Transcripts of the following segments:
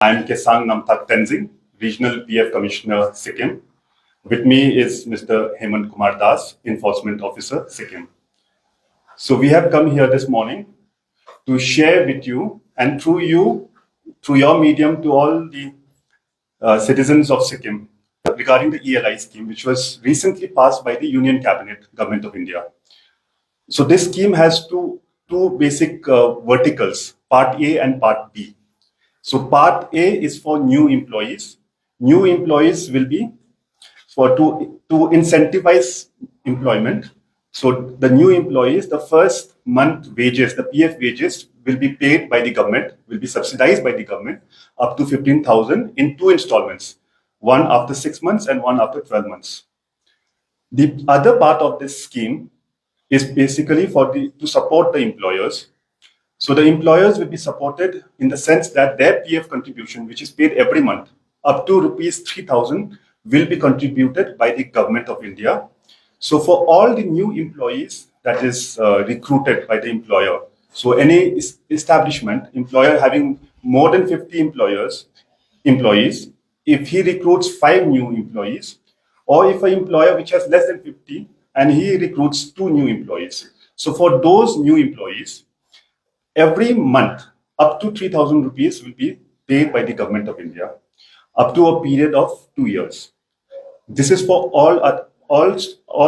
I am Kesang Namthak Tenzing, Regional PF Commissioner, Sikkim. With me is Mr. Hemant Kumar, Enforcement Officer, Sikkim. So we have come here this morning to share with you and through your medium to all the citizens of Sikkim regarding the ELI scheme, which was recently passed by the Union Cabinet, Government of India. So this scheme has two basic verticals, Part A and Part B. So Part A is for new employees. New employees will be to incentivize employment. So the new employees, the first month wages, the PF wages will be paid by the government, will be subsidized by the government up to 15,000 in two installments, one after 6 months and one after 12 months. The other part of this scheme is basically to support the employers. So the employers will be supported in the sense that their PF contribution, which is paid every month, up to rupees 3,000, will be contributed by the Government of India. So for all the new employees that is recruited by the employer, so any establishment, employer having more than 50 employees, if he recruits 5 new employees, or if an employer which has less than 50 and he recruits 2 new employees. So for those new employees, every month, up to 3,000 rupees will be paid by the Government of India, up to a period of 2 years. This is for all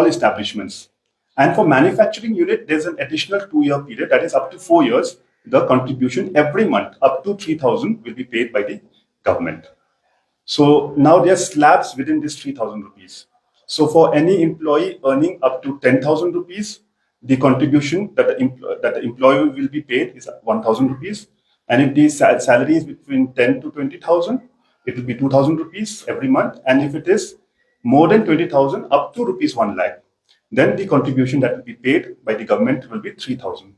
establishments. And for manufacturing unit, there's an additional 2-year period, that is up to 4 years. The contribution every month, up to 3,000, will be paid by the government. So now there are slabs within this 3,000 rupees. So for any employee earning up to 10,000 rupees, the contribution that the employer will be paid is 1,000 rupees. And if the salary is between 10 to 20,000, it will be 2,000 rupees every month. And if it is more than 20,000, up to rupees 1 lakh, then the contribution that will be paid by the government will be 3,000.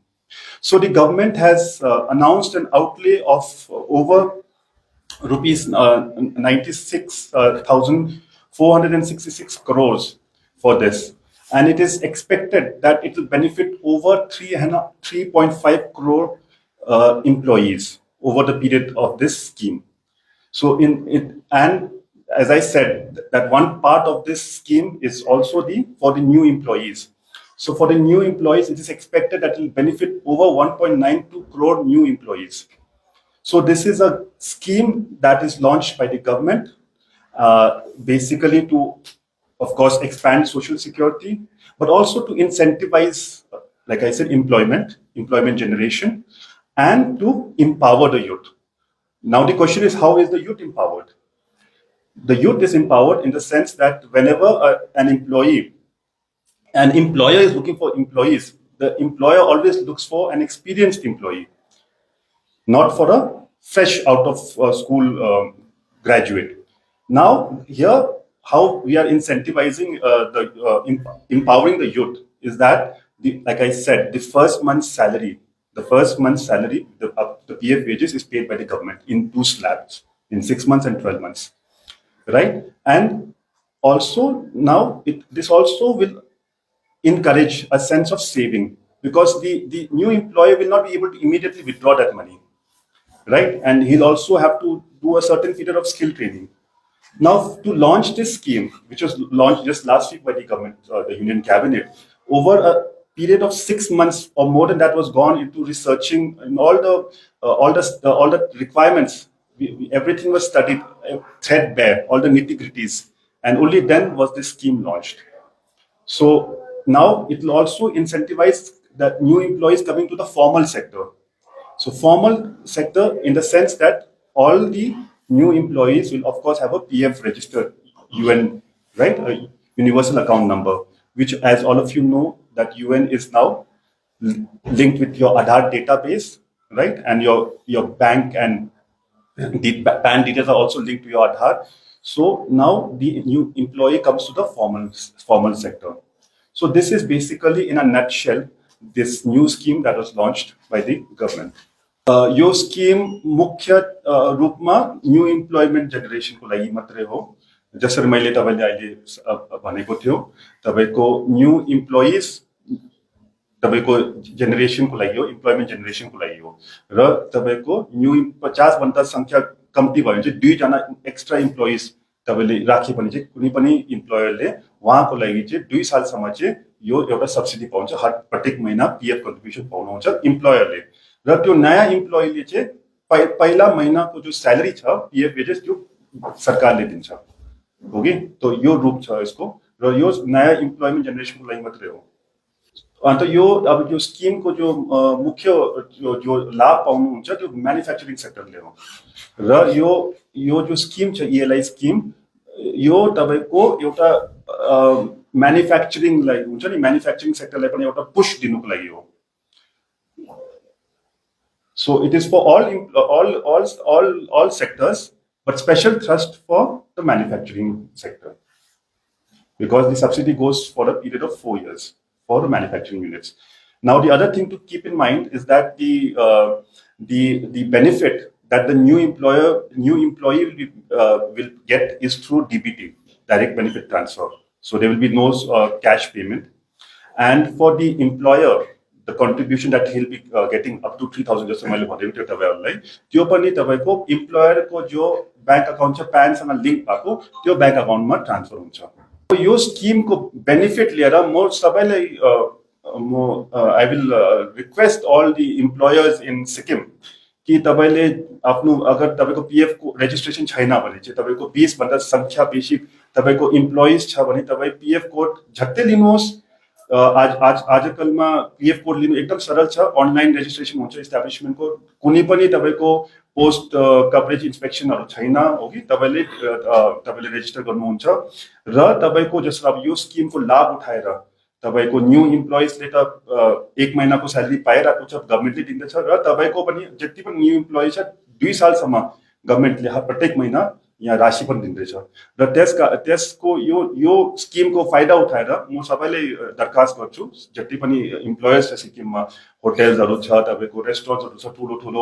So the government has announced an outlay of over rupees 96,466 crores for this. And it is expected that it will benefit over 3.5 crore employees over the period of this scheme. So and as I said, that one part of this scheme is also for the new employees. So for the new employees, it is expected that it will benefit over 1.92 crore new employees. So this is a scheme that is launched by the government, basically to, of course, expand social security, but also to incentivize, like I said, employment generation, and to empower the youth. Now the question is, how is the youth empowered? The youth is empowered in the sense that whenever an employer is looking for employees, the employer always looks for an experienced employee, not for a fresh out of school graduate. Now here, how we are incentivizing empowering the youth is that, like I said, the first month's salary, the PF wages is paid by the government in 2 slabs, in 6 months and 12 months, right? And also now this also will encourage a sense of saving, because the new employer will not be able to immediately withdraw that money, right? And he'll also have to do a certain period of skill training. Now, to launch this scheme, which was launched just last week by the government, the Union Cabinet, over a period of 6 months or more than that was gone into researching and all the requirements. Everything was studied threadbare, all the nitty-gritties, and only then was this scheme launched. So now it will also incentivize the new employees coming to the formal sector. So formal sector in the sense that all the new employees will of course have a PF registered UN, right? A universal account number, which, as all of you know, that UN is now linked with your Aadhaar database, right? And your bank and the PAN details are also linked to your Aadhaar. So now the new employee comes to the formal sector. So this is basically, in a nutshell, this new scheme that was launched by the government. Yo scheme मुख्य रूपमा new employment जेनेरेसनको लागि मात्रै हो, जसरी मैले तपाईले अहिले भनेको थियो, तपाईको न्यू इम्प्लोइज तपाईको जेनेरेसनको लागि हो, इम्प्लोइमेन्ट जेनेरेसनको लागि हो, र तपाईको न्यू 50 भन्दा संख्या कम्ती भयो भने चाहिँ 2 जना एक्स्ट्रा इम्प्लोइज तपाईले राखे भने चाहिँ कुनै पनि इम्प्लोयरले उहाँको लागि चाहिँ 2 सालसम्म चाहिँ यो एउटा सब्सिडी पाउँछ हर प्रत्येक महिना पीएफ कन्ट्रिब्युसन पाउनुहुन्छ इम्प्लोयरले र त्यो नयाँ इम्प्लोइले चाहिँ पहिला महिनाको जो स्यालेरी छ पीएफ वेजेस त्यो सरकारले दिन्छ ओके तो यो रूप छ यसको र यो नयाँ इम्प्लोइमेन्ट जेनेरेसनको लागि मात्रै हो अन्त यो अब यो स्किमको जो मुख्य जो लाभ पाउनुहुन्छ त्यो म्यानुफ्याक्चरिङ सेक्टरले हो र यो जो स्किम छ ELI स्किम यो तपाईको एउटा म्यानुफ्याक्चरिङलाई हुन्छ नि म्यानुफ्याक्चरिङ सेक्टरलाई पनि एउटा पुश दिनुको लागि हो so it is for all sectors but special thrust for the manufacturing sector because the subsidy goes for a period of 4 years for the manufacturing units. Now the other thing to keep in mind is that the benefit that the new employee will get is through DBT, direct benefit transfer. So there will be no cash payment, and for the employer, the contribution that he'll be getting up to 3,000 जस्तो मैले भनेको थियो तपाईहरुलाई त्यो पनि तपाईको employer को जो बैंक अकाउन्ट छ PAN सँग लिंक भएको त्यो बैंक अकाउन्टमा ट्रान्सफर हुन्छ यो स्किम को बेनिफिट लिएर म सबैलाई I will request all the employers in Sikkim कि तपाईले आफ्नो अगर तपाईको पीएफ को रेजिस्ट्रेसन छैन भने चाहिँ तपाईको 20 भन्दा संख्या बेसी तपाईको एम्प्लोइज छ भने तपाई पीएफ कोड झट्टै लिनुहोस् आजकलमा पीएफ कोड लिनु एकदम सरल छ अनलाइन रेजिस्ट्रेसन हुन्छ इस्टाब्लिशमेन्ट को कुनै पनि तपाईको पोस्ट कभरेज इन्स्पेक्सनहरु छैन हो कि तपाईले रेजिस्टर गर्नुहुन्छ र तपाईको जस्तो अब यो स्किम को लाभ उठाएर तपाईको न्यू इम्प्लोइजले त 1 महिनाको स्यालेरी पाइरहेको छ गभर्नमेन्टले दिन्छ र तपाईको पनि जति पनि न्यू इम्प्लोइ छ 2 सालसम्म गभर्नमेन्टले प्रत्येक महिना यहाँ राशि पनि दिँदैछ र त्यसको यो स्किमको फाइदा उठाएर म सबैले दरखास्त गर्छु जति पनि इम्प्लोयर्स छ सिक्किममा होटलहरु छ तपाईको रेस्टुरेन्टहरु छ ठुलो ठुलो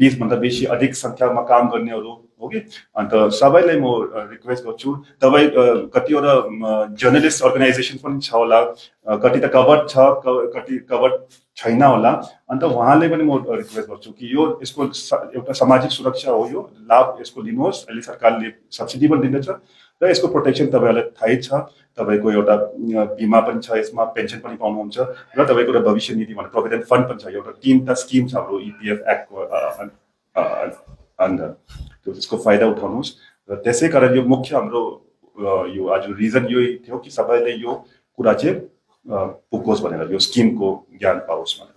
20 भन्दा बेसी अधिक संख्यामा काम गर्नेहरु हो कि अन्त सबैलाई म रिक्वेस्ट गर्छु तपाई कतिवटा जर्नलिस्ट अर्गनाइजेसन पनि छ होला कति त कभर्ड छ कति कभर्ड छैन होला अन्त उहाँले पनि म रिक्वेस्ट गर्छु कि यो यसको एउटा सामाजिक सुरक्षा हो यो लाभ यसको लिनुहोस् अहिले सरकारले सब्सिडी पनि दिँदैछ र यसको प्रोटेक्सन तपाईहरुलाई थाहै छ तपाईको एउटा बीमा पनि छ यसमा पेन्सन पनि पाउनुहुन्छ र तपाईको एउटा भविष्य निधि भने प्रोभिडेन्ट फन्ड पनि छ एउटा तीनटा स्किम छ हाम्रो EPF एक्ट को अन्डर त्यसको फाइदा उठाउनुहोस् र त्यसैकारण यो मुख्य हाम्रो यो आज रिजन यो थियो कि सबैले यो कुरा चाहिँ पुगोस् भनेर यो स्किमको ज्ञान पाओस् भनेर